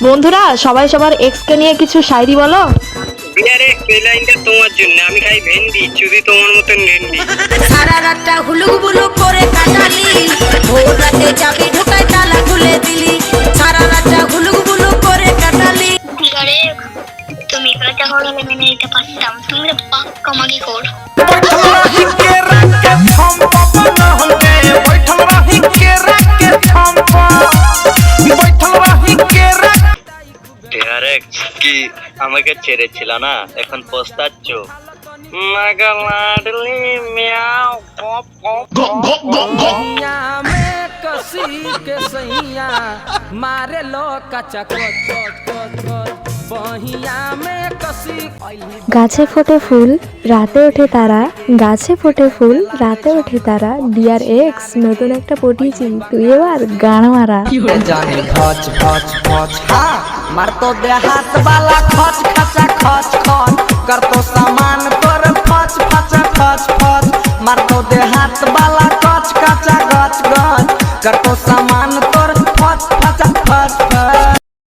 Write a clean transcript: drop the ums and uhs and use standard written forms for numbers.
বন্ধুরা সবাই সবার এক্স কে নিয়ে কিছু শায়রি বলো। বিয়ারে এই লাইনটা তোমার জন্য, আমি খাই ভেন্ডি চুদি তোমার মতন ভেন্ডি। সারা রাতটা হুলুক বুলুক করে কাটালি, ভোর রাতে চাবি ঢোকায় তালা খুলে দিলি। সারা রাতটা হুলুক বুলুক করে কাটালি। বিয়ারে তুমি কথা হলে মেনে নিতে পারতাম, তুমি পাক্কা মাগি কর। কি আমাকে ছেড়েছিল না, এখন পস্তাচ্ছ? লাডলি মিয়াও কপ कसी के सैया मारे लो कचा बहिया में कसी। গাছে ফোটে ফুল রাতে ওঠে তারা, গাছে ফোটে ফুল রাতে ওঠে তারা। ডিয়ার এক্স নতুন একটা পটিয়েছি, তুই এবার গান মারা। जाने खच खच खच हाँ मार तो दे हाथ वाला खच खचा खच खच कर तो सामान तोर फच फचा खच फच मार तो दे हाथ वाला खच खचा गच गच कर तो सामान तोर फच फचा खच